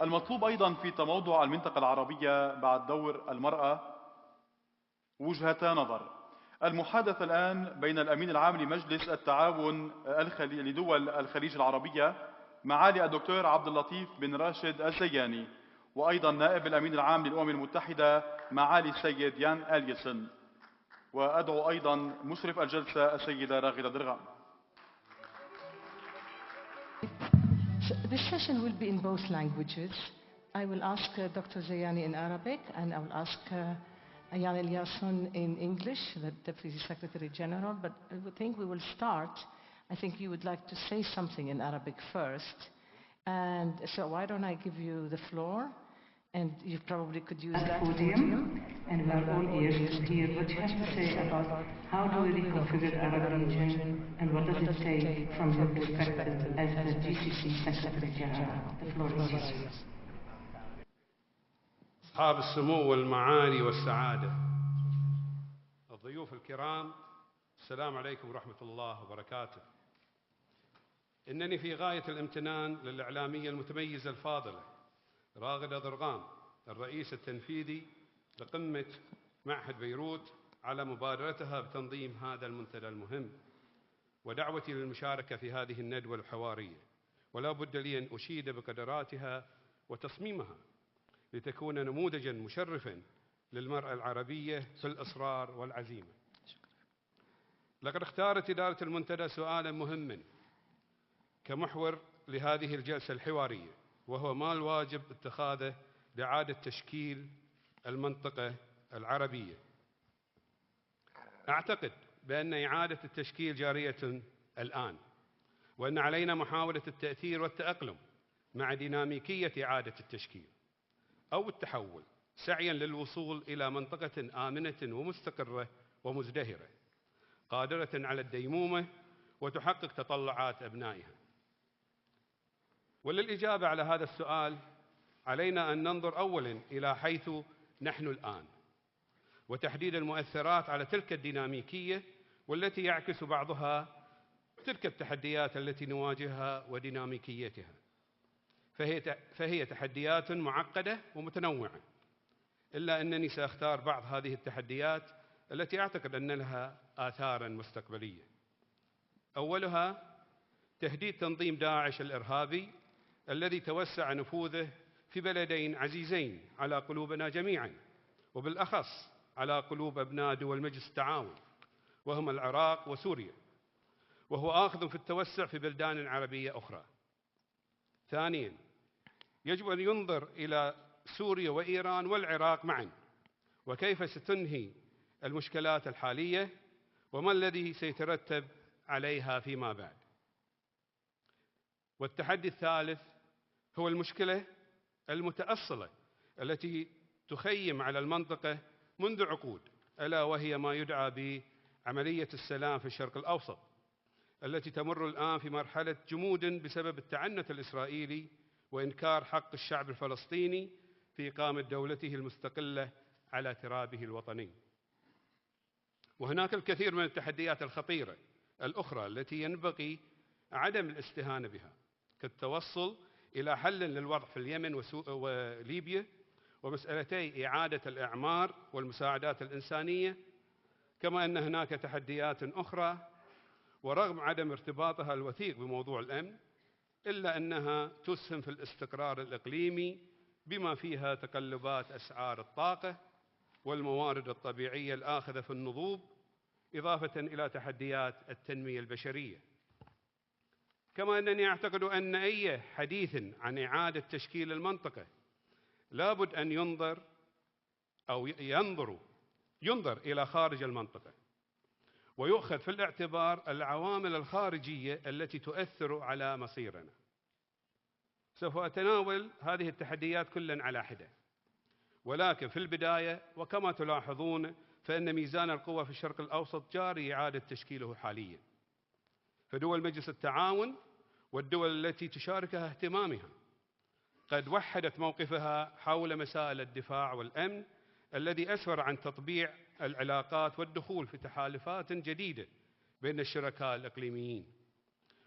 المطلوب أيضا في تموضع المنطقة العربية بعد دور المرأة وجهة نظر. المحادثة الآن بين الأمين العام لمجلس التعاون لدول الخليج العربية معالي الدكتور عبد اللطيف بن راشد الزياني، وأيضا نائب الأمين العام للأمم المتحدة معالي السيد يان أليسون، وأدعو أيضا مشرف الجلسة السيدة راغدة درغام. So this session will be in both languages. I will ask Dr. Zayani in Arabic, and I will ask Ayaan Eliasson in English, the Deputy Secretary General. But I think we will start. I think you would like to say something in Arabic first. And so why don't I give you the floor? And you probably could use that podium. And we are all ears to hear what you have to say about how do we reconfigure the Arab region and what does it take from your perspective as the GCC Secretary General. The floor is yours. أصحاب السمو والمعالي والسعادة، الضيوف الكرام، السلام عليكم ورحمة الله وبركاته. إنني في غاية الامتنان للإعلامية المتميزة الفاضلة راغدة درغام، الرئيس التنفيذي لقمة معهد بيروت، على مبادرتها بتنظيم هذا المنتدى المهم ودعوتي للمشاركة في هذه الندوة الحوارية. ولا بد لي أن أشيد بقدراتها وتصميمها لتكون نموذجاً مشرفاً للمرأة العربية في الإصرار والعزيمة. لقد اختارت إدارة المنتدى سؤالاً مهماً كمحور لهذه الجلسة الحوارية، وهو ما الواجب اتخاذه لإعادة تشكيل المنطقة العربية. أعتقد بأن إعادة التشكيل جارية الآن، وأن علينا محاولة التأثير والتأقلم مع ديناميكية إعادة التشكيل أو التحول، سعياً للوصول إلى منطقة آمنة ومستقرة ومزدهرة، قادرة على الديمومة وتحقق تطلعات أبنائها. وللإجابة على هذا السؤال علينا أن ننظر أولاً إلى حيث نحن الآن، وتحديد المؤثرات على تلك الديناميكية والتي يعكس بعضها تلك التحديات التي نواجهها وديناميكيتها. فهي تحديات معقدة ومتنوعة، إلا أنني سأختار بعض هذه التحديات التي أعتقد أن لها آثاراً مستقبلية. أولها تهديد تنظيم داعش الإرهابي الذي توسع نفوذه في بلدين عزيزين على قلوبنا جميعاً، وبالأخص على قلوب أبناء دول مجلس التعاون، وهم العراق وسوريا، وهو آخذ في التوسع في بلدان عربية أخرى. ثانياً، يجب أن ينظر إلى سوريا وإيران والعراق معاً، وكيف ستنهي المشكلات الحالية وما الذي سيترتب عليها فيما بعد. والتحدي الثالث هو المشكلة المتأصلة التي تخيم على المنطقة منذ عقود، ألا وهي ما يدعى بعملية السلام في الشرق الأوسط، التي تمر الآن في مرحلة جمود بسبب التعنت الإسرائيلي وإنكار حق الشعب الفلسطيني في إقامة دولته المستقلة على ترابه الوطني. وهناك الكثير من التحديات الخطيرة الأخرى التي ينبغي عدم الاستهانة بها، كالتوصل إلى حل للوضع في اليمن وليبيا، ومسألتي إعادة الإعمار والمساعدات الإنسانية، كما أن هناك تحديات أخرى ورغم عدم ارتباطها الوثيق بموضوع الأمن إلا أنها تسهم في الاستقرار الإقليمي، بما فيها تقلبات أسعار الطاقة والموارد الطبيعية الآخذة في النضوب، إضافة إلى تحديات التنمية البشرية. كما أنني أعتقد أن أي حديث عن إعادة تشكيل المنطقة لابد أن ينظر إلى خارج المنطقة، ويؤخذ في الاعتبار العوامل الخارجية التي تؤثر على مصيرنا. سوف أتناول هذه التحديات كلاً على حدة، ولكن في البداية وكما تلاحظون فإن ميزان القوى في الشرق الأوسط جاري إعادة تشكيله حالياً، فدول مجلس التعاون والدول التي تشاركها اهتمامها قد وحدت موقفها حول مسائل الدفاع والأمن الذي أسفر عن تطبيع العلاقات والدخول في تحالفات جديدة بين الشركاء الإقليميين.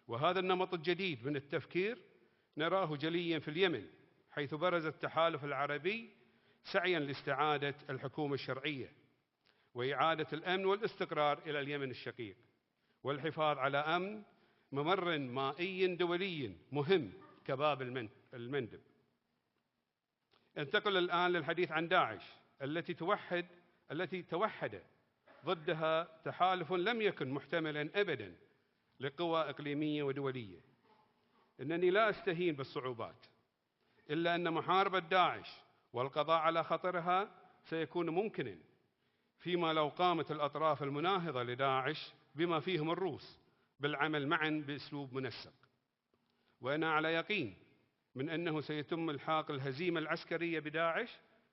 وهذا النمط الجديد من التفكير نراه جلياً في اليمن حيث برز التحالف العربي سعيا لاستعادة الحكومة الشرعية وإعادة الأمن والاستقرار إلى اليمن الشقيق والحفاظ على أمن ممر مائي دولي مهم كباب المندب. انتقل الآن للحديث عن داعش التي توحد ضدها تحالف لم يكن محتملا أبدا لقوى إقليمية ودولية. إنني لا أستهين بالصعوبات، إلا أن محاربة داعش والقضاء على خطرها سيكون ممكنا فيما لو قامت الأطراف المناهضة لداعش بما فيهم الروس بالعمل معا بأسلوب منسق. وأنا على يقين من أنه سيتم إلحاق الهزيمة العسكرية بداعش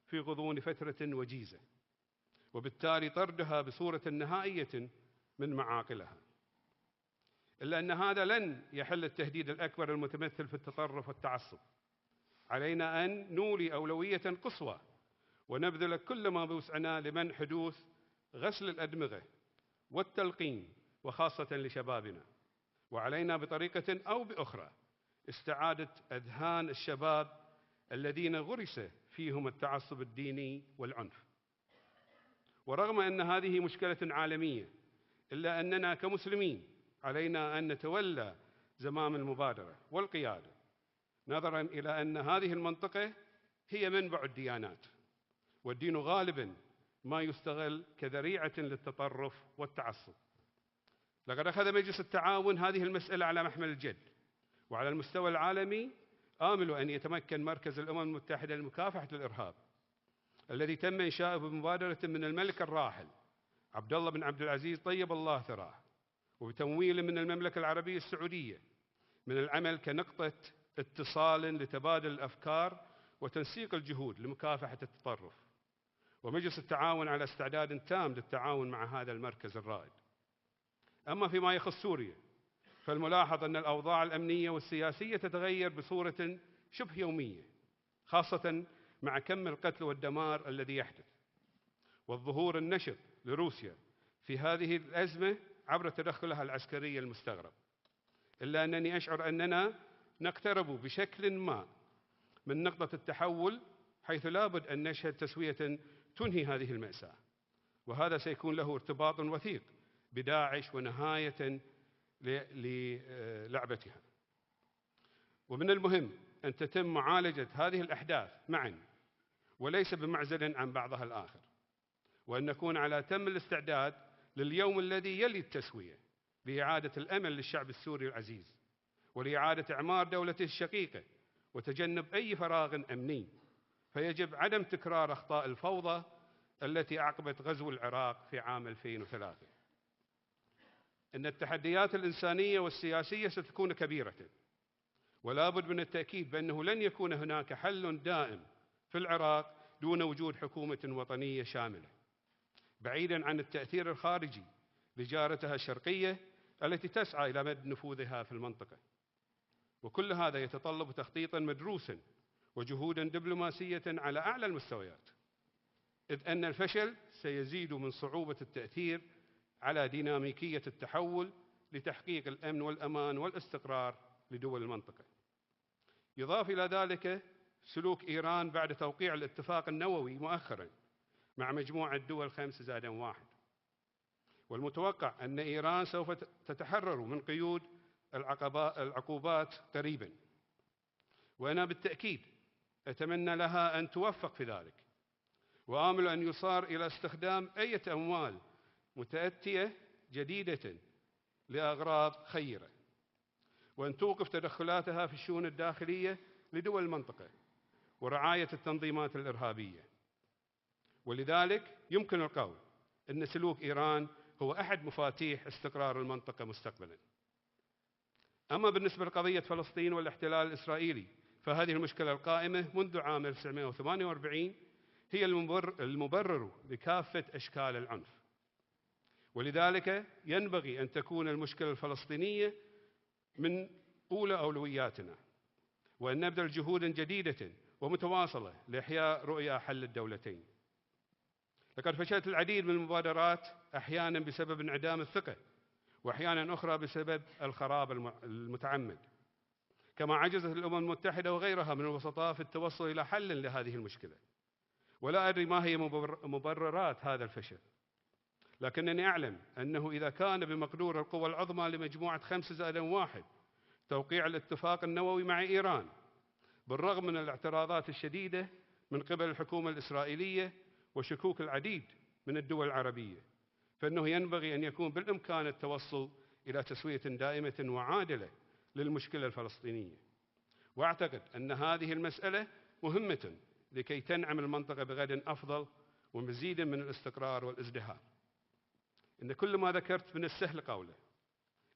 في غضون فترة وجيزة، وبالتالي طردها بصورة نهائية من معاقلها. إلا أن هذا لن يحل التهديد الأكبر المتمثل في التطرف والتعصب. علينا أن نولي أولوية قصوى ونبذل كل ما بوسعنا لمنع حدوث غسل الأدمغة والتلقين وخاصة لشبابنا. وعلينا بطريقة أو بأخرى استعادة أذهان الشباب الذين غرس فيهم التعصب الديني والعنف. ورغم أن هذه مشكلة عالمية، إلا أننا كمسلمين علينا أن نتولى زمام المبادرة والقيادة، نظرا إلى أن هذه المنطقة هي منبع الديانات، والدين غالبا ما يستغل كذريعة للتطرف والتعصب. لقد أخذ مجلس التعاون هذه المسألة على محمل الجد، وعلى المستوى العالمي آمل أن يتمكن مركز الأمم المتحدة لمكافحة الإرهاب الذي تم إنشاؤه بمبادرة من الملك الراحل عبد الله بن عبد العزيز طيب الله ثراه، وبتمويل من المملكة العربية السعودية، من العمل كنقطة اتصال لتبادل الأفكار وتنسيق الجهود لمكافحة التطرف. ومجلس التعاون على استعداد تام للتعاون مع هذا المركز الرائد. أما فيما يخص سوريا، فالملاحظ أن الأوضاع الأمنية والسياسية تتغير بصورة شبه يومية، خاصة مع كم القتل والدمار الذي يحدث، والظهور النشط لروسيا في هذه الأزمة عبر تدخلها العسكري المستغرب. إلا أنني أشعر أننا نقترب بشكل ما من نقطة التحول، حيث لابد أن نشهد تسوية تنهي هذه المأساة، وهذا سيكون له ارتباط وثيق بداعش ونهاية للعبتها. ومن المهم أن تتم معالجة هذه الأحداث معا وليس بمعزل عن بعضها الآخر، وأن نكون على تم الاستعداد لليوم الذي يلي التسوية لإعادة الأمن للشعب السوري العزيز، ولإعادة إعمار دولته الشقيقة وتجنب أي فراغ أمني. فيجب عدم تكرار أخطاء الفوضى التي أعقبت غزو العراق في عام 2003. إن التحديات الإنسانية والسياسية ستكون كبيرة، ولا بد من التأكيد بأنه لن يكون هناك حل دائم في العراق دون وجود حكومة وطنية شاملة، بعيدا عن التأثير الخارجي لجارتها الشرقية التي تسعى إلى مد نفوذها في المنطقة. وكل هذا يتطلب تخطيطا مدروسا وجهودا دبلوماسية على أعلى المستويات، إذ أن الفشل سيزيد من صعوبة التأثير على ديناميكية التحول لتحقيق الأمن والأمان والاستقرار لدول المنطقة. يضاف إلى ذلك سلوك إيران بعد توقيع الاتفاق النووي مؤخرا مع مجموعة دول 5+1، والمتوقع أن إيران سوف تتحرر من قيود العقوبات قريبا، وأنا بالتأكيد أتمنى لها أن توفق في ذلك، وآمل أن يصار إلى استخدام أي أموال متأتية جديدة لأغراض خيرة، وأن توقف تدخلاتها في الشؤون الداخلية لدول المنطقة ورعاية التنظيمات الإرهابية. ولذلك يمكن القول أن سلوك إيران هو أحد مفاتيح استقرار المنطقة مستقبلا. أما بالنسبة لقضية فلسطين والاحتلال الإسرائيلي، فهذه المشكلة القائمة منذ عام 1948 هي المبرر لكافة أشكال العنف، ولذلك ينبغي أن تكون المشكلة الفلسطينية من أولى أولوياتنا، وأن نبذل جهودا جديدة ومتواصلة لإحياء رؤية حل الدولتين. لقد فشلت العديد من المبادرات، أحيانا بسبب انعدام الثقة، وأحيانا أخرى بسبب الخراب المتعمد. كما عجزت الأمم المتحدة وغيرها من الوسطاء في التوصل إلى حل لهذه المشكلة. ولا أدري ما هي مبررات هذا الفشل، لكنني أعلم أنه إذا كان بمقدور القوى العظمى لمجموعة 5+1 توقيع الاتفاق النووي مع إيران بالرغم من الاعتراضات الشديدة من قبل الحكومة الإسرائيلية وشكوك العديد من الدول العربية، فإنه ينبغي أن يكون بالإمكان التوصل إلى تسوية دائمة وعادلة للمشكلة الفلسطينية. وأعتقد أن هذه المسألة مهمة لكي تنعم المنطقة بغد أفضل ومزيد من الاستقرار والازدهار. إن كل ما ذكرت من السهل قوله،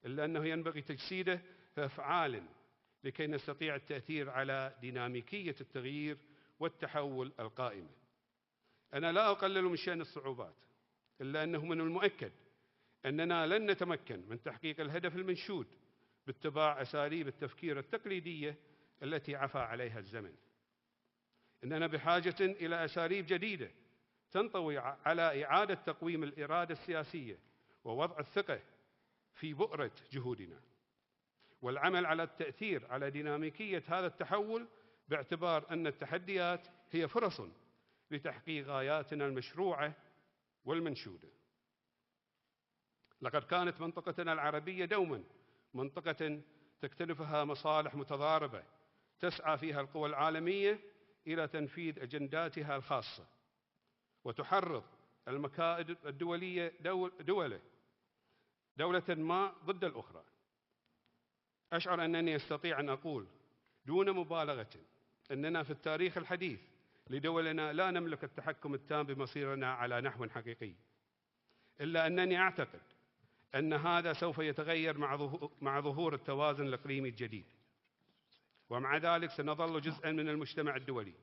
إلا أنه ينبغي تجسيده في أفعال لكي نستطيع التأثير على ديناميكية التغيير والتحول القائمة. أنا لا أقلل من شأن الصعوبات، إلا أنه من المؤكد أننا لن نتمكن من تحقيق الهدف المنشود باتباع أساليب التفكير التقليدية التي عفى عليها الزمن. إننا بحاجة إلى أساليب جديدة تنطوي على إعادة تقويم الإرادة السياسية ووضع الثقة في بؤرة جهودنا، والعمل على التأثير على ديناميكية هذا التحول باعتبار أن التحديات هي فرص لتحقيق غاياتنا المشروعة والمنشودة. لقد كانت منطقتنا العربية دوما منطقة تكتنفها مصالح متضاربة تسعى فيها القوى العالمية إلى تنفيذ أجنداتها الخاصة، وتحرض المكائد الدولية دولة ما ضد الأخرى. أشعر أنني أستطيع أن أقول دون مبالغة أننا في التاريخ الحديث لدولنا لا نملك التحكم التام بمصيرنا على نحو حقيقي، إلا أنني أعتقد أن هذا سوف يتغير مع ظهور التوازن الإقليمي الجديد، ومع ذلك سنظل جزءا من المجتمع الدولي،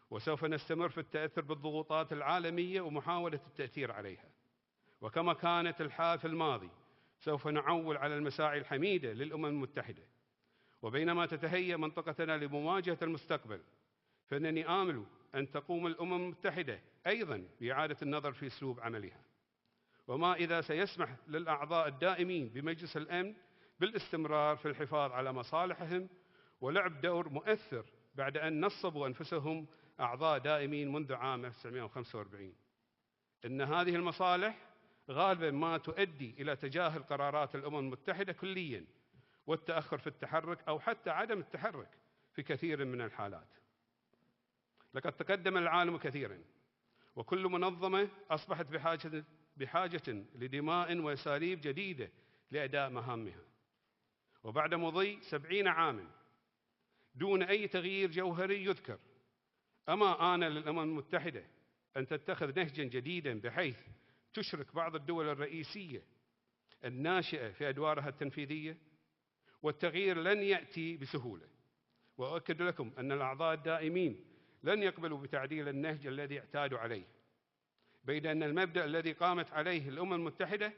وسوف نستمر في التأثر بالضغوطات العالمية ومحاولة التأثير عليها. وكما كانت الحال في الماضي سوف نعول على المساعي الحميدة للأمم المتحدة. وبينما تتهيأ منطقتنا لمواجهة المستقبل، فإنني آمل أن تقوم الأمم المتحدة أيضا بإعادة النظر في أسلوب عملها، وما إذا سيسمح للأعضاء الدائمين بمجلس الأمن بالاستمرار في الحفاظ على مصالحهم ولعب دور مؤثر بعد أن نصبوا أنفسهم أعضاء دائمين منذ عام 1945. إن هذه المصالح غالبا ما تؤدي إلى تجاهل قرارات الأمم المتحدة كليا والتأخر في التحرك أو حتى عدم التحرك في كثير من الحالات. لقد تقدم العالم كثيرا، وكل منظمة أصبحت بحاجة لدماء وأساليب جديدة لأداء مهامها. وبعد مضي 70 عاما دون أي تغيير جوهري يذكر، أما آن للأمم المتحدة أن تتخذ نهجا جديدا بحيث تشرك بعض الدول الرئيسية الناشئة في أدوارها التنفيذية. والتغيير لن يأتي بسهولة، وأؤكد لكم أن الأعضاء الدائمين لن يقبلوا بتعديل النهج الذي اعتادوا عليه، بيد أن المبدأ الذي قامت عليه الأمم المتحدة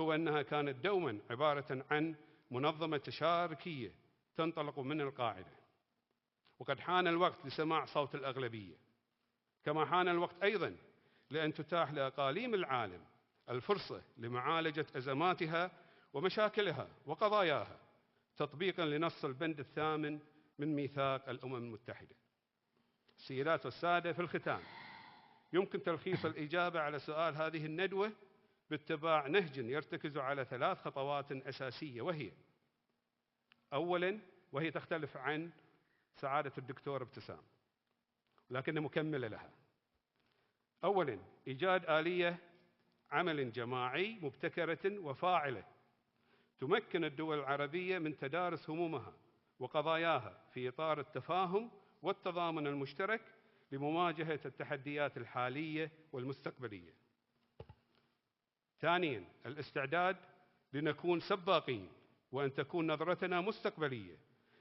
هو أنها كانت دوما عبارة عن منظمة تشاركية تنطلق من القاعدة. وقد حان الوقت لسماع صوت الأغلبية، كما حان الوقت أيضا لأن تتاح لأقاليم العالم الفرصة لمعالجة أزماتها ومشاكلها وقضاياها تطبيقا لنص البند 8 من ميثاق الأمم المتحدة. السيدات والسادة، في الختام يمكن تلخيص الإجابة على سؤال هذه الندوة باتباع نهج يرتكز على 3 خطوات أساسية، وهي تختلف عن سعادة الدكتور ابتسام لكنها مكملة لها. أولا، إيجاد آلية عمل جماعي مبتكرة وفاعلة تمكن الدول العربية من تدارس همومها وقضاياها في إطار التفاهم والتضامن المشترك لمواجهة التحديات الحالية والمستقبلية. ثانيا، الاستعداد لنكون سباقين وأن تكون نظرتنا مستقبلية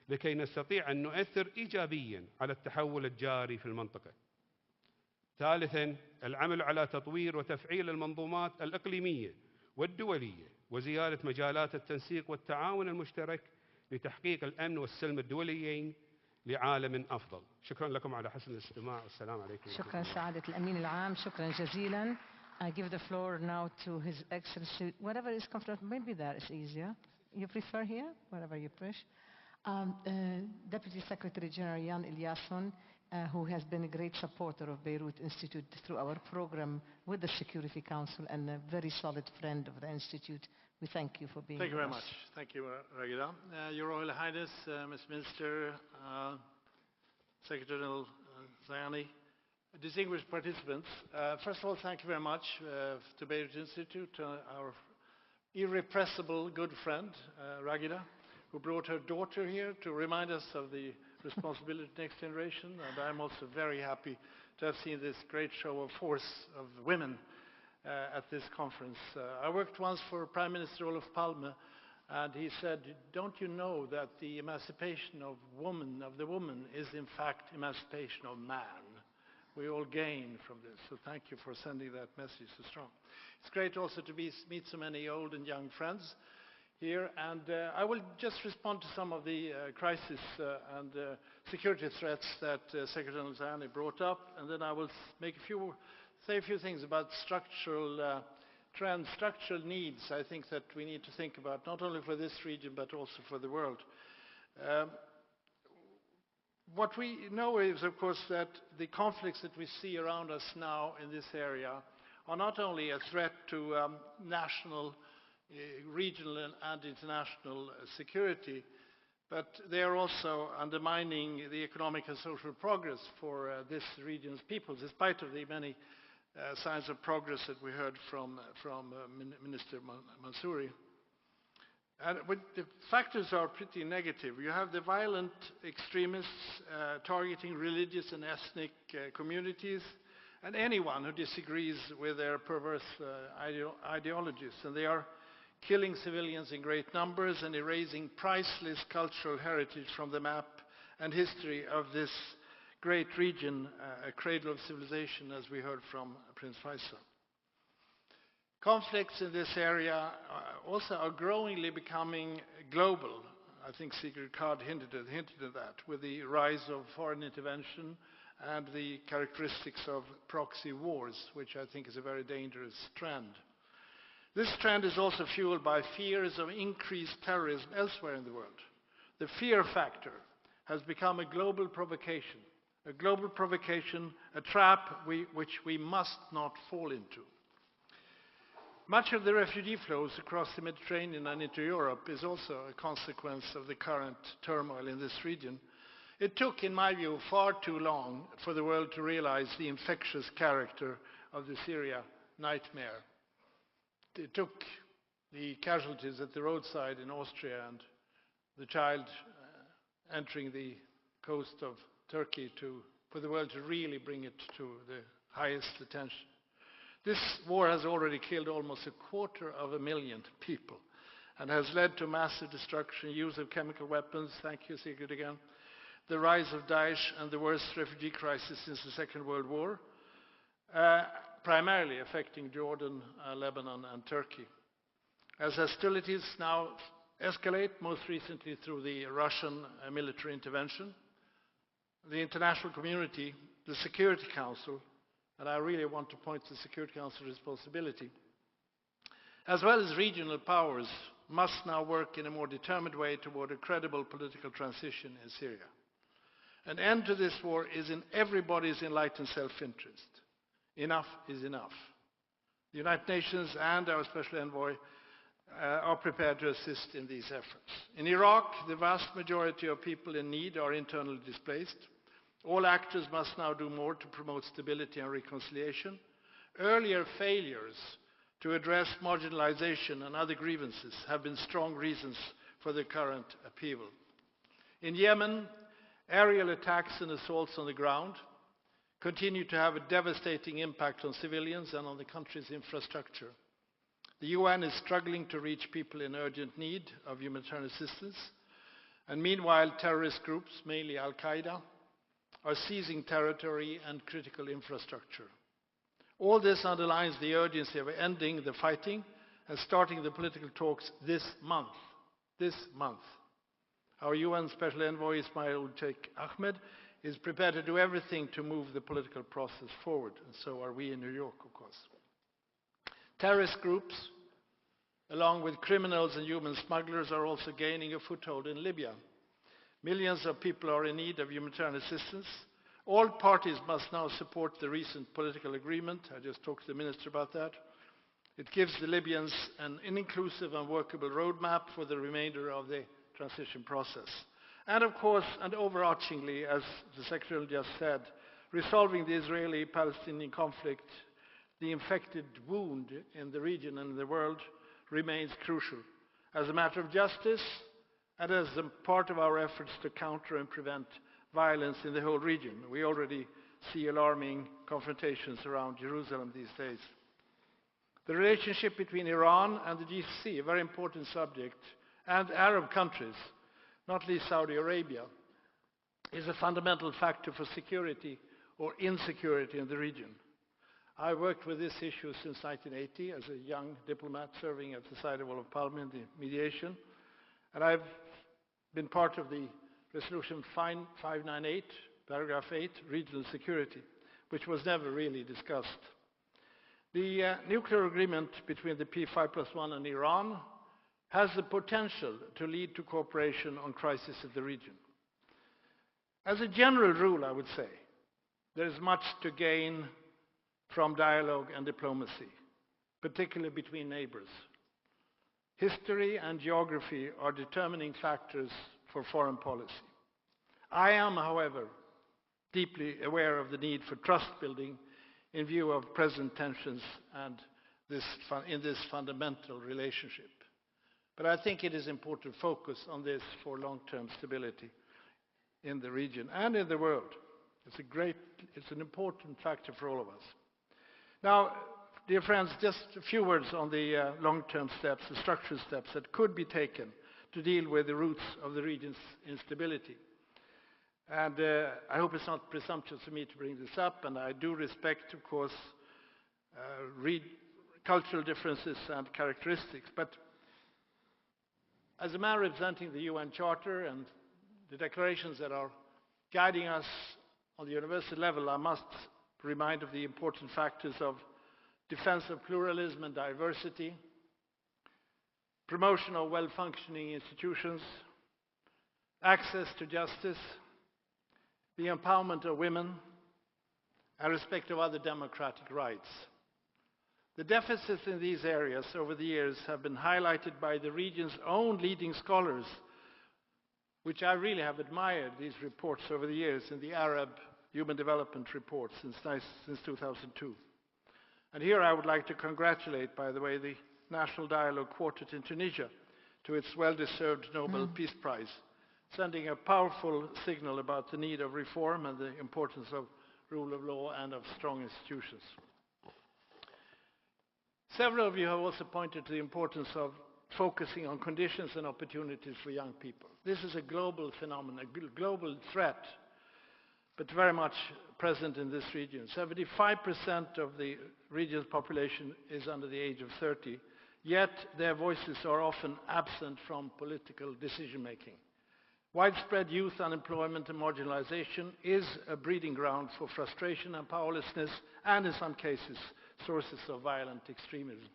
لكي نستطيع أن نؤثر إيجابيا على التحول الجاري في المنطقة. ثالثا، العمل على تطوير وتفعيل المنظومات الإقليمية والدولية وزيادة مجالات التنسيق والتعاون المشترك لتحقيق الأمن والسلم الدوليين لعالم أفضل. شكرا لكم على حسن الاستماع، والسلام عليكم. شكرا سعادة الأمين العام، شكرا جزيلا. I give the floor now to His Excellency, whatever is comfortable, maybe that is easier. You prefer here? Whatever you wish. Deputy Secretary General Jan Eliasson, who has been a great supporter of Beirut Institute through our program with the Security Council and a very solid friend of the Institute. We thank you for being Thank you with very us. much. Thank you, Ragida. Your Royal Highness, Mr. Minister, Secretary General Zayani, distinguished participants, first of all, thank you very much to Beirut Institute, our irrepressible good friend, Ragida, who brought her daughter here to remind us of the responsibility of the next generation. And I'm also very happy to have seen this great show of force of women at this conference. I worked once for Prime Minister Olof Palme, and he said, don't you know that the emancipation of the woman is in fact emancipation of man? We all gain from this, so thank you for sending that message so strong. It's great also to meet so many old and young friends here, and I will just respond to some of the crisis and security threats that Secretary General Zayani brought up, and then I will say a few things about structural trends, structural needs, I think that we need to think about, not only for this region, but also for the world. What we know is, of course, that the conflicts that we see around us now in this area are not only a threat to national, regional, and international security, but they are also undermining the economic and social progress for this region's peoples, despite of the many signs of progress that we heard from Minister Mansouri. But the factors are pretty negative. You have the violent extremists targeting religious and ethnic communities, and anyone who disagrees with their perverse ideologies. And they are killing civilians in great numbers and erasing priceless cultural heritage from the map and history of this great region, a cradle of civilization, as we heard from Prince Faisal. Conflicts in this area also are growingly becoming global. I think Sigrid Kaag hinted at that, with the rise of foreign intervention and the characteristics of proxy wars, which I think is a very dangerous trend. This trend is also fueled by fears of increased terrorism elsewhere in the world. The fear factor has become a global provocation, a trap which we must not fall into. Much of the refugee flows across the Mediterranean and into Europe is also a consequence of the current turmoil in this region. It took, in my view, far too long for the world to realize the infectious character of the Syria nightmare. It took the casualties at the roadside in Austria and the child entering the coast of Turkey for the world to really bring it to the highest attention. This war has already killed almost 250,000 people and has led to massive destruction, use of chemical weapons, thank you Sigrid again, the rise of Daesh and the worst refugee crisis since the Second World War, primarily affecting Jordan, Lebanon and Turkey. As hostilities now escalate, most recently through the Russian military intervention, the international community, the Security Council, and I really want to point to the Security Council responsibility, as well as regional powers, must now work in a more determined way toward a credible political transition in Syria. An end to this war is in everybody's enlightened self-interest. Enough is enough. The United Nations and our Special Envoy are prepared to assist in these efforts. In Iraq, the vast majority of people in need are internally displaced. All actors must now do more to promote stability and reconciliation. Earlier failures to address marginalization and other grievances have been strong reasons for the current upheaval. In Yemen, aerial attacks and assaults on the ground continue to have a devastating impact on civilians and on the country's infrastructure. The UN is struggling to reach people in urgent need of humanitarian assistance, and meanwhile terrorist groups, mainly Al-Qaeda, are seizing territory and critical infrastructure. All this underlines the urgency of ending the fighting and starting the political talks this month. This month. Our UN Special Envoy Ismail Sheikh Ahmed is prepared to do everything to move the political process forward, and so are we in New York, of course. Terrorist groups, along with criminals and human smugglers, are also gaining a foothold in Libya. Millions of people are in need of humanitarian assistance. All parties must now support the recent political agreement. I just talked to the minister about that. It gives the Libyans an inclusive and workable roadmap for the remainder of the transition process. And of course, and overarchingly, as the Secretary just said, resolving the Israeli-Palestinian conflict, the infected wound in the region and the world, remains crucial as a matter of justice and as a part of our efforts to counter and prevent violence in the whole region. We already see alarming confrontations around Jerusalem these days. The relationship between Iran and the GCC, a very important subject, and Arab countries, not least Saudi Arabia, is a fundamental factor for security or insecurity in the region. I worked with this issue since 1980 as a young diplomat serving at the side of Olof Palme in the mediation, and I've been part of the Resolution 598, paragraph 8, regional security, which was never really discussed. The nuclear agreement between the P5+1 and Iran has the potential to lead to cooperation on crisis in the region. As a general rule, I would say, there is much to gain from dialogue and diplomacy, particularly between neighbors. History and geography are determining factors for foreign policy. I am, however, deeply aware of the need for trust building in view of present tensions and in this fundamental relationship. But I think it is important to focus on this for long-term stability in the region and in the world. It's an important factor for all of us. Now, dear friends, just a few words on the long-term steps, the structural steps that could be taken to deal with the roots of the region's instability. And I hope it's not presumptuous of me to bring this up, and I do respect, of course, cultural differences and characteristics. But as a man representing the UN Charter and the declarations that are guiding us on the universal level, I must remind of the important factors of defense of pluralism and diversity, promotion of well-functioning institutions, access to justice, the empowerment of women, and respect of other democratic rights. The deficits in these areas over the years have been highlighted by the region's own leading scholars, which I really have admired these reports over the years in the Arab Human Development Report since 2002. And here I would like to congratulate, by the way, the National Dialogue Quartet in Tunisia to its well-deserved Nobel Peace Prize, sending a powerful signal about the need of reform and the importance of rule of law and of strong institutions. Several of you have also pointed to the importance of focusing on conditions and opportunities for young people. This is a global phenomenon, a global threat, but very much present in this region. 75% of the region's population is under the age of 30, yet their voices are often absent from political decision-making. Widespread youth unemployment and marginalization is a breeding ground for frustration and powerlessness, and in some cases, sources of violent extremism.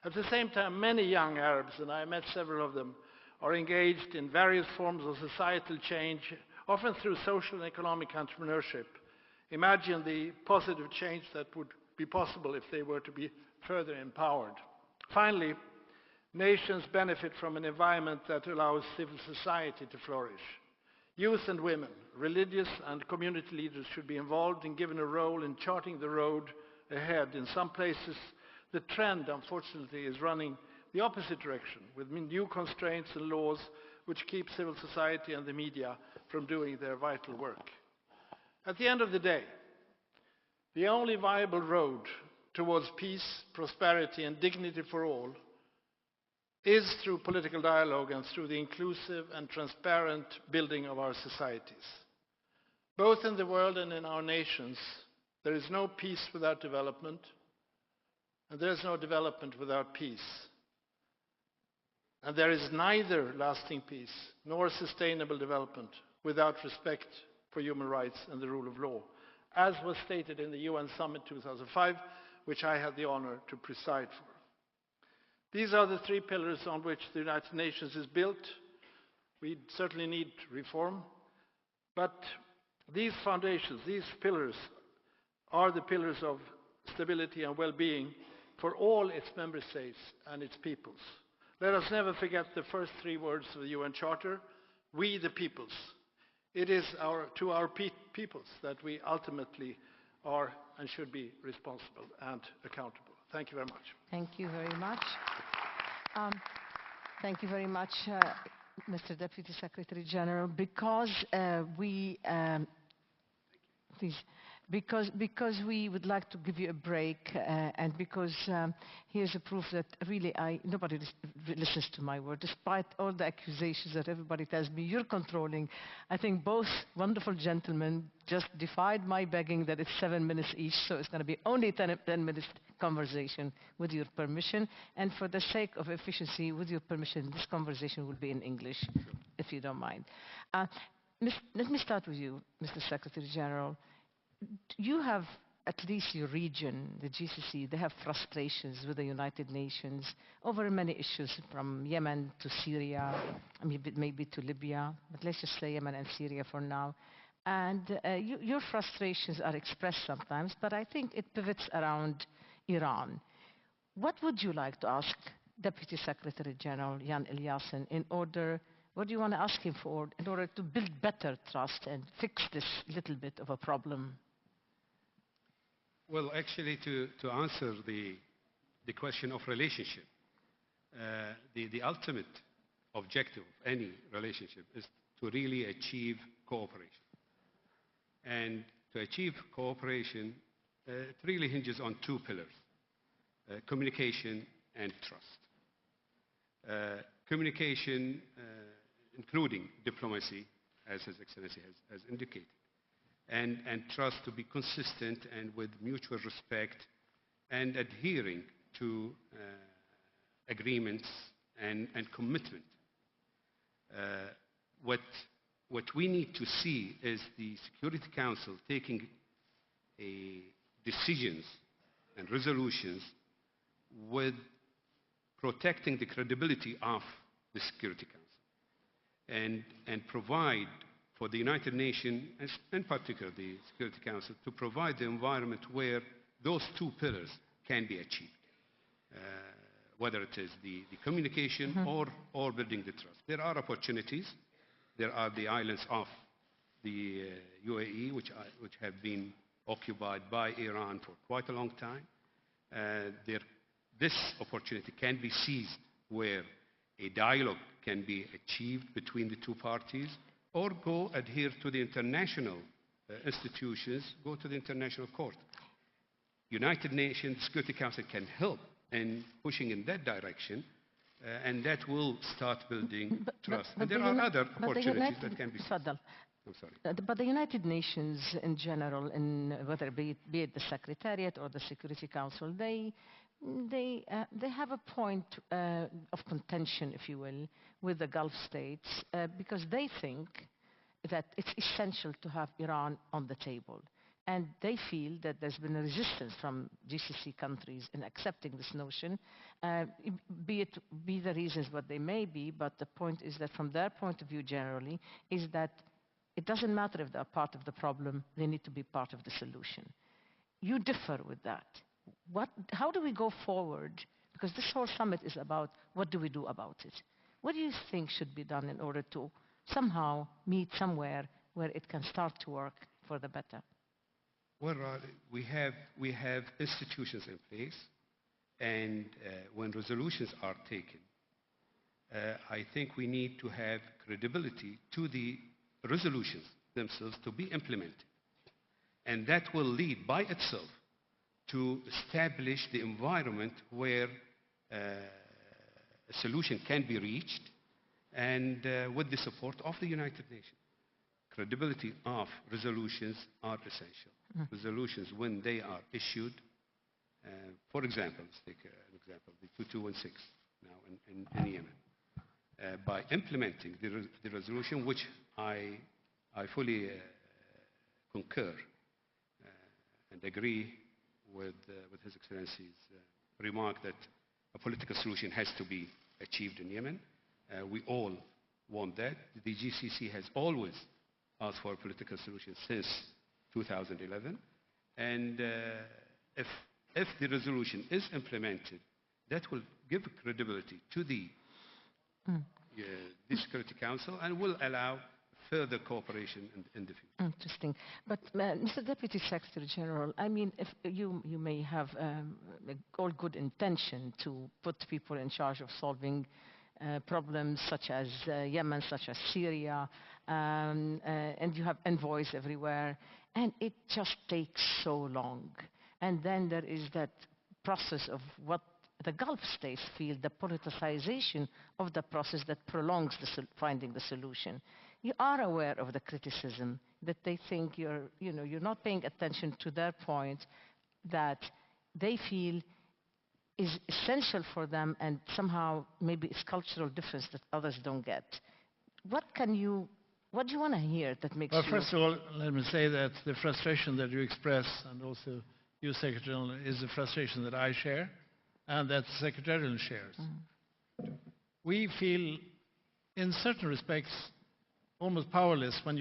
At the same time, many young Arabs, and I met several of them, are engaged in various forms of societal change, often through social and economic entrepreneurship. Imagine the positive change that would be possible if they were to be further empowered. Finally, nations benefit from an environment that allows civil society to flourish. Youth and women, religious and community leaders should be involved and given a role in charting the road ahead. In some places, the trend, unfortunately, is running the opposite direction, with new constraints and laws which keep civil society and the media from doing their vital work. At the end of the day, the only viable road towards peace, prosperity, and dignity for all is through political dialogue and through the inclusive and transparent building of our societies. Both in the world and in our nations, there is no peace without development, and there is no development without peace. And there is neither lasting peace nor sustainable development without respect for human rights and the rule of law, as was stated in the UN Summit 2005, which I had the honor to preside for. These are the three pillars on which the United Nations is built. We certainly need reform. But these foundations, these pillars, are the pillars of stability and well-being for all its member states and its peoples. Let us never forget the first three words of the UN Charter, we the peoples. It is to our peoples that we ultimately are and should be responsible and accountable. Thank you very much. Thank you very much. Thank you very much, Mr. Deputy Secretary General. Because we would like to give you a break, and because here's a proof that really nobody listens to my word, despite all the accusations that everybody tells me you're controlling. I think both wonderful gentlemen just defied my begging that it's 7 minutes each, so it's going to be only 10 minutes conversation, with your permission. And for the sake of efficiency, with your permission, this conversation will be in English, if you don't mind. Let me start with you, Mr. Secretary General. You have, at least your region, the GCC, they have frustrations with the United Nations over many issues, from Yemen to Syria, maybe to Libya, but let's just say Yemen and Syria for now. And your frustrations are expressed sometimes, but I think it pivots around Iran. What would you like to ask Deputy Secretary General Jan Eliasson what do you want to ask him for in order to build better trust and fix this little bit of a problem? Well, actually, to answer the question of relationship, the ultimate objective of any relationship is to really achieve cooperation. And to achieve cooperation, it really hinges on two pillars, communication and trust. Communication, including diplomacy, as His Excellency has indicated, and trust to be consistent and with mutual respect and adhering to agreements and commitment. What we need to see is the Security Council taking decisions and resolutions with protecting the credibility of the Security Council and provide for the United Nations, and in particular the Security Council, to provide the environment where those two pillars can be achieved, whether it is the communication or building the trust. There are opportunities. There are the islands of the UAE, which have been occupied by Iran for quite a long time. This opportunity can be seized where a dialogue can be achieved between the two parties, or go adhere to the international institutions, go to the International Court. United Nations Security Council can help in pushing in that direction, and that will start building trust. And there are other opportunities that can be seized. I'm sorry. But the United Nations in general, whether be it the Secretariat or the Security Council, they have a point of contention, if you will, with the Gulf states, because they think that it's essential to have Iran on the table. And they feel that there's been a resistance from GCC countries in accepting this notion, be the reasons what they may be, but the point is that from their point of view generally, is that it doesn't matter if they're part of the problem, they need to be part of the solution. You differ with that. How do we go forward? Because this whole summit is about what do we do about it. What do you think should be done in order to somehow meet somewhere where it can start to work for the better? Well, we have institutions in place, and when resolutions are taken, I think we need to have credibility to the resolutions themselves to be implemented. And that will lead by itself to establish the environment where a solution can be reached, and with the support of the United Nations. Credibility of resolutions are essential. Resolutions, when they are issued, for example, let's take an example, the 2216 now in Yemen. By implementing the resolution, which I fully concur and agree with His Excellency's remark that a political solution has to be achieved in Yemen. We all want that. The GCC has always asked for a political solution since 2011. And if the resolution is implemented, that will give credibility to the Security Council and will allow further cooperation in the future. Interesting. But, Mr. Deputy Secretary General, I mean, if you may have all good intention to put people in charge of solving problems such as Yemen, such as Syria, and you have envoys everywhere, and it just takes so long. And then there is that process of what the Gulf states feel, the politicization of the process that prolongs finding the solution. You are aware of the criticism that they think you're not paying attention to their point that they feel is essential for them, and somehow maybe it's cultural difference that others don't get. What do you want to hear that makes you... Well, first of all, let me say that the frustration that you express, and also you, Secretary General, is a frustration that I share, and that the Secretary General shares. We feel, in certain respects, almost powerless when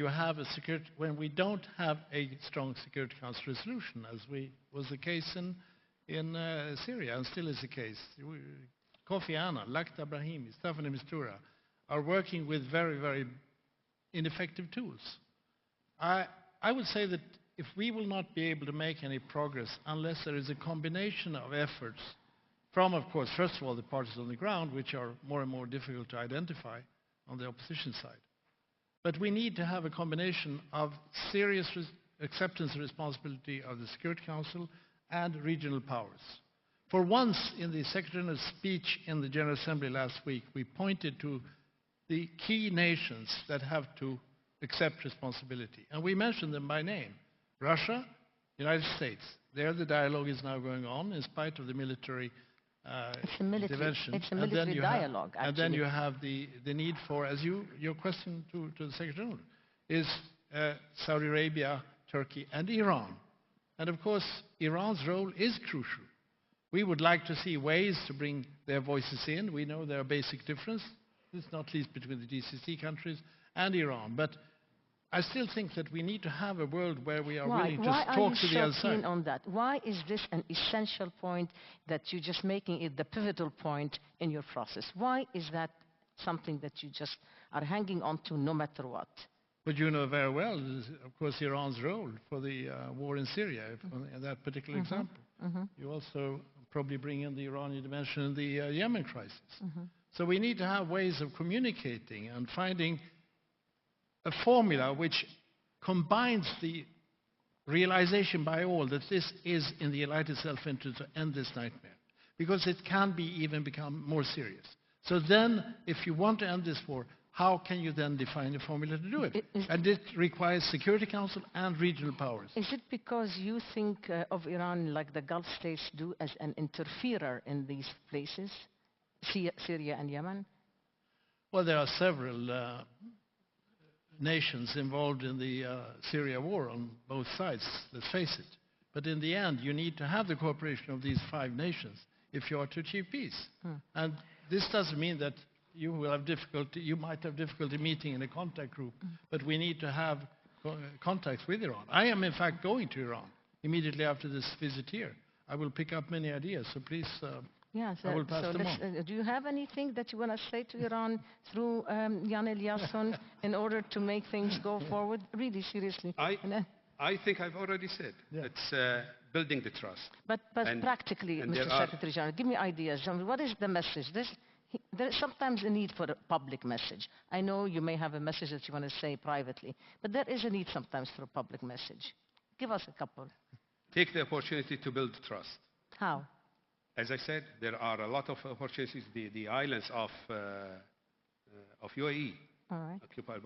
when we don't have a strong Security Council resolution, as was the case in Syria, and still is the case. Kofi Annan, Lakhdar Brahimi, Staffan de Mistura are working with very, very ineffective tools. I would say that if we will not be able to make any progress unless there is a combination of efforts from, of course, first of all, the parties on the ground, which are more and more difficult to identify on the opposition side. But we need to have a combination of serious acceptance and responsibility of the Security Council and regional powers. For once, in the Secretary General's speech in the General Assembly last week, we pointed to the key nations that have to accept responsibility. And we mentioned them by name. Russia, United States. There the dialogue is now going on in spite of the military intervention. It's a military dialogue, actually. And then you have the need for, as your question to the Secretary General, is Saudi Arabia, Turkey, and Iran. And of course, Iran's role is crucial. We would like to see ways to bring their voices in. We know there are basic differences, not least between the GCC countries and Iran. But I still think that we need to have a world where we are willing to talk to the other side. Why are you so keen on that? Why is this an essential point that you're just making it the pivotal point in your process? Why is that something that you just are hanging on to no matter what? But you know very well, of course, Iran's role for the war in Syria, in that particular example. You also probably bring in the Iranian dimension in the Yemen crisis. So we need to have ways of communicating and finding a formula which combines the realization by all that this is in the United self-interest to end this nightmare, because it can even become more serious. So then, if you want to end this war, how can you then define a formula to do it? And it requires Security Council and regional powers. Is it because you think of Iran like the Gulf states do as an interferer in these places, Syria and Yemen? Well, there are several nations involved in the Syria war on both sides, let's face it. But in the end, you need to have the cooperation of these 5 nations if you are to achieve peace. And this doesn't mean that you will have difficulty, you might have difficulty meeting in a contact group, but we need to have contacts with Iran. I am, in fact, going to Iran immediately after this visit here. I will pick up many ideas, so please, I will pass them on. Do you have anything that you want to say to Iran through Jan Eliasson in order to make things go forward? Really, seriously. I think I've already said. It's building the trust. But practically, Mr. Secretary General, give me ideas. I mean, what is the message? There is sometimes a need for a public message. I know you may have a message that you want to say privately, but there is a need sometimes for a public message. Give us a couple. Take the opportunity to build trust. How? As I said, there are a lot of opportunities. The islands of UAE, occupied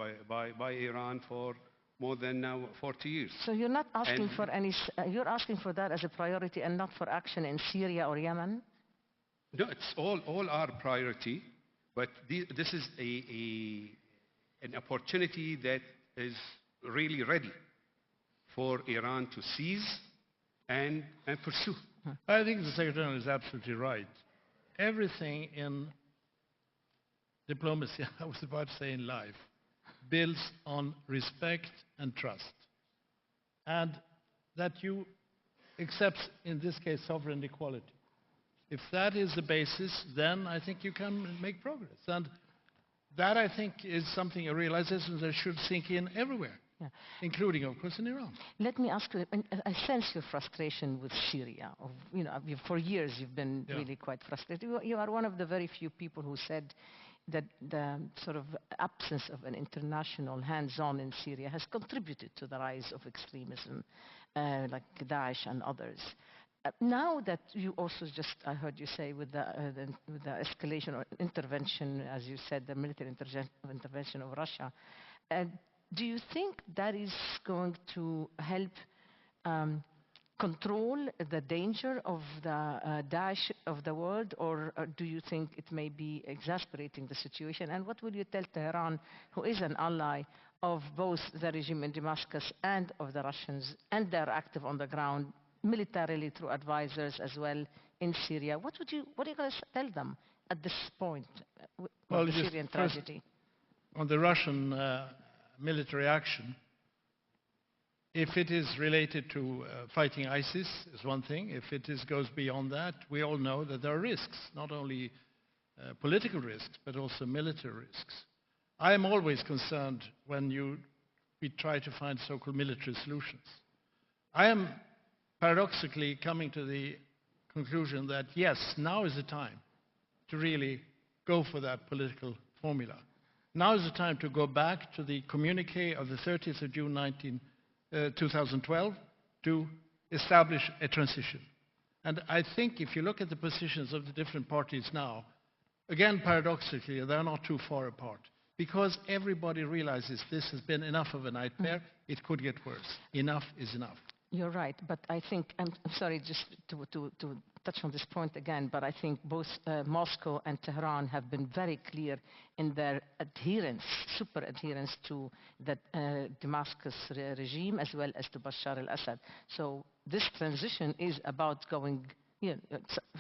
by Iran for more than now 40 years. So you're not asking for any, you're asking for that as a priority and not for action in Syria or Yemen? No, it's all our priority, but this is an opportunity that is really ready for Iran to seize and pursue. I think the Secretary General is absolutely right. Everything in diplomacy, I was about to say in life, builds on respect and trust. And that you accept, in this case, sovereign equality. If that is the basis, then I think you can make progress. And that, I think, is something, a realization that should sink in everywhere, including, of course, in Iran. Let me ask you, I sense your frustration with Syria. For years you've been really quite frustrated. You are one of the very few people who said that the sort of absence of an international hands-on in Syria has contributed to the rise of extremism, like Daesh and others. Now that you also just, I heard you say, with the escalation or intervention, as you said, the military intervention of Russia, do you think that is going to help control the danger of the Daesh of the world, or do you think it may be exasperating the situation? And what will you tell Tehran, who is an ally of both the regime in Damascus and of the Russians, and they're active on the ground militarily through advisors as well in Syria? What are you going to tell them at this point of the Syrian tragedy? On the Russian military action, if it is related to fighting ISIS is one thing. If it goes beyond that, we all know that there are risks, not only political risks, but also military risks. I am always concerned when we try to find so-called military solutions. I am paradoxically coming to the conclusion that, yes, now is the time to really go for that political formula. Now is the time to go back to the communique of the 30th of June 2012 to establish a transition. And I think if you look at the positions of the different parties now, again, paradoxically, they're not too far apart, because everybody realizes this has been enough of a nightmare. It could get worse. Enough is enough. You're right, but I think, I'm sorry just to touch on this point again, but I think both Moscow and Tehran have been very clear in their adherence, super adherence to the Damascus regime as well as to Bashar al-Assad. So this transition is about going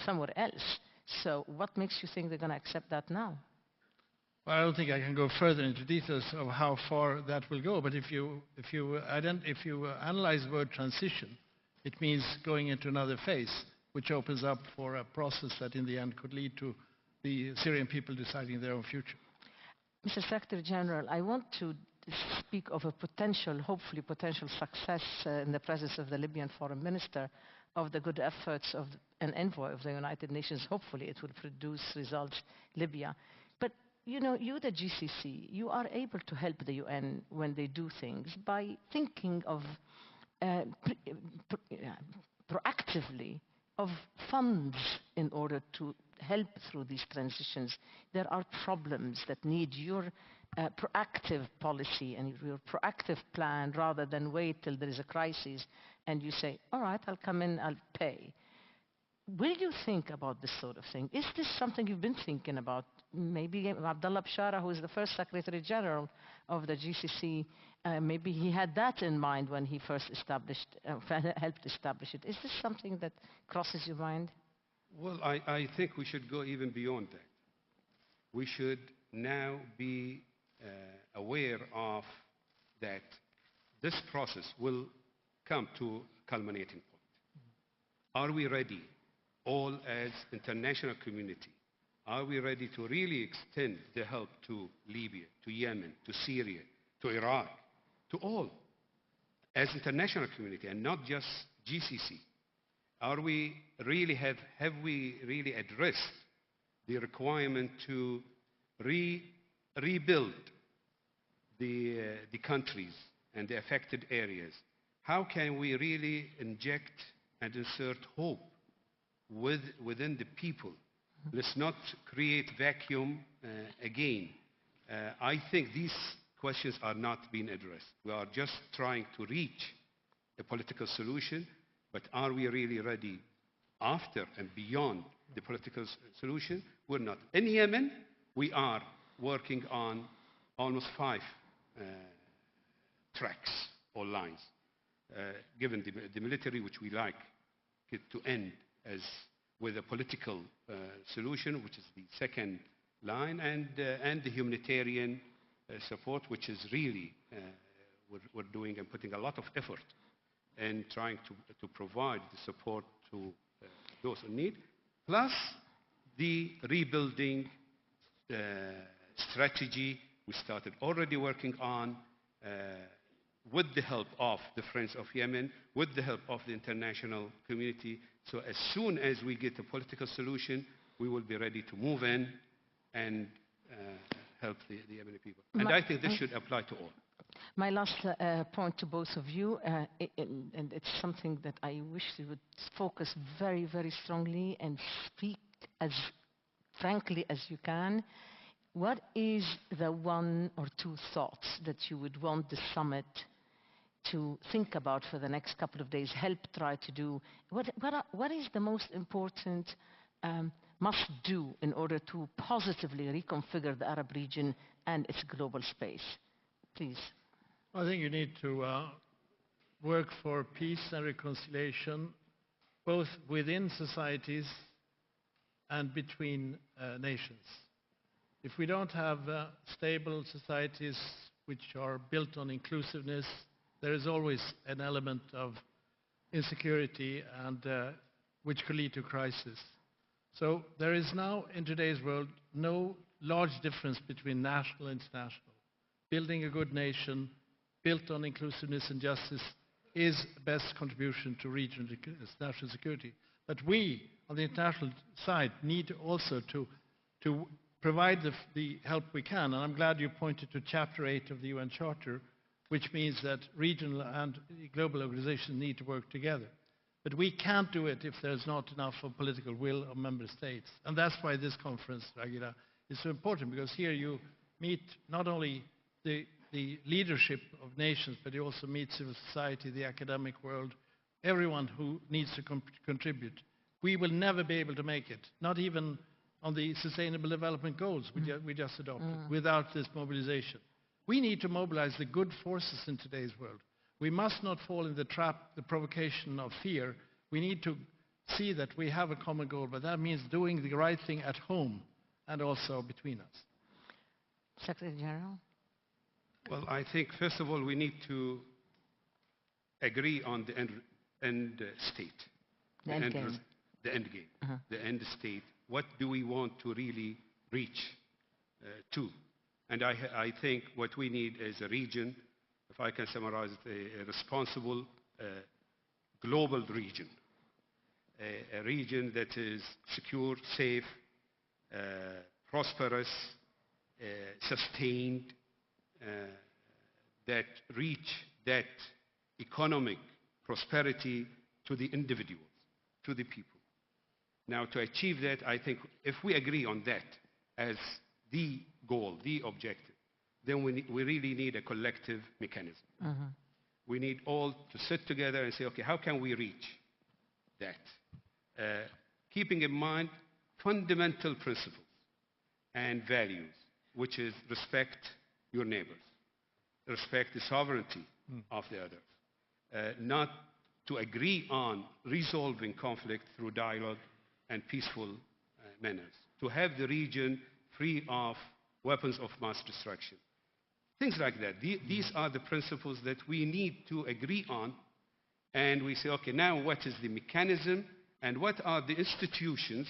somewhere else. So what makes you think they're going to accept that now? Well, I don't think I can go further into details of how far that will go, but if you analyze the word transition, it means going into another phase, which opens up for a process that in the end could lead to the Syrian people deciding their own future. Mr. Secretary General, I want to speak of a hopefully potential success in the presence of the Libyan foreign minister of the good efforts of an envoy of the United Nations. Hopefully it will produce results, Libya. But you, the GCC, you are able to help the UN when they do things by thinking of proactively of funds in order to help through these transitions. There are problems that need your proactive policy and your proactive plan rather than wait till there is a crisis and you say, all right, I'll come in, I'll pay. Will you think about this sort of thing? Is this something you've been thinking about? Maybe Abdullah Bshara, who is the first Secretary General of the GCC, maybe he had that in mind when he first helped establish it. Is this something that crosses your mind? Well, I think we should go even beyond that. We should now be aware of that this process will come to a culminating point. Are we ready, all as international community? Are we ready to really extend the help to Libya, to Yemen, to Syria, to Iraq, to all, as international community and not just GCC? Are we really have we really addressed the requirement to rebuild the countries and the affected areas? How can we really inject and insert hope within the people? Let's not create vacuum again. I think these questions are not being addressed. We are just trying to reach a political solution, but are we really ready after and beyond the political solution? We're not. In Yemen, we are working on almost 5 tracks or lines, given the military, which we like it to end as with a political solution, which is the second line, and the humanitarian support, which is really we're doing and putting a lot of effort in trying to provide the support to those in need, plus the rebuilding strategy we started already working on with the help of the Friends of Yemen, with the help of the international community. So as soon as we get a political solution, we will be ready to move in and help the Yemeni people. And I think this should apply to all. My last point to both of you, and it's something that I wish you would focus very, very strongly and speak as frankly as you can. What is the one or two thoughts that you would want the summit to think about for the next couple of days, help try to do? What is the most important must do in order to positively reconfigure the Arab region and its global space? Please. I think you need to work for peace and reconciliation, both within societies and between nations. If we don't have stable societies which are built on inclusiveness, there is always an element of insecurity and which could lead to crisis. So there is now, in today's world, no large difference between national and international. Building a good nation built on inclusiveness and justice is the best contribution to regional national security. But we, on the international side, need also to provide the help we can. And I'm glad you pointed to Chapter 8 of the UN Charter, which means that regional and global organizations need to work together. But we can't do it if there's not enough of political will of member states. And that's why this conference, Ragida, is so important, because here you meet not only the leadership of nations, but you also meet civil society, the academic world, everyone who needs to contribute. We will never be able to make it, not even on the Sustainable Development Goals we just adopted, without this mobilization. We need to mobilize the good forces in today's world. We must not fall in the trap, the provocation of fear. We need to see that we have a common goal, but that means doing the right thing at home and also between us. Secretary General? Well, I think, first of all, we need to agree on the end state. The end game. The end game, the end state. What do we want to really reach to? And I think what we need is a region, if I can summarize it, a responsible global region. A region that is secure, safe, prosperous, sustained, that reach that economic prosperity to the individuals, to the people. Now, to achieve that, I think if we agree on that as the goal, the objective, then we really need a collective mechanism. We need all to sit together and say, okay, how can we reach that? Keeping in mind fundamental principles and values, which is respect your neighbors, respect the sovereignty of the others, not to agree on resolving conflict through dialogue and peaceful manners, to have the region free of weapons of mass destruction. Things like that. These are the principles that we need to agree on, and we say, okay, now what is the mechanism and what are the institutions?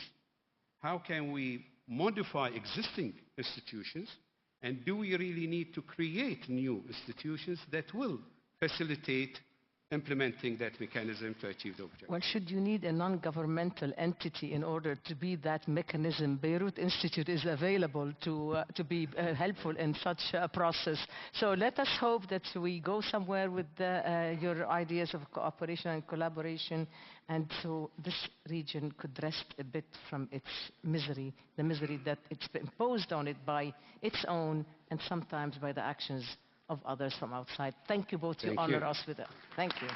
How can we modify existing institutions? And do we really need to create new institutions that will facilitate implementing that mechanism to achieve the objective? Well, should you need a non-governmental entity in order to be that mechanism, Beirut Institute is available to be helpful in such a process. So let us hope that we go somewhere with your ideas of cooperation and collaboration, and so this region could rest a bit from its misery, the misery that it's been imposed on it by its own and sometimes by the actions of others from outside. Thank you both. You honor us with that. Thank you.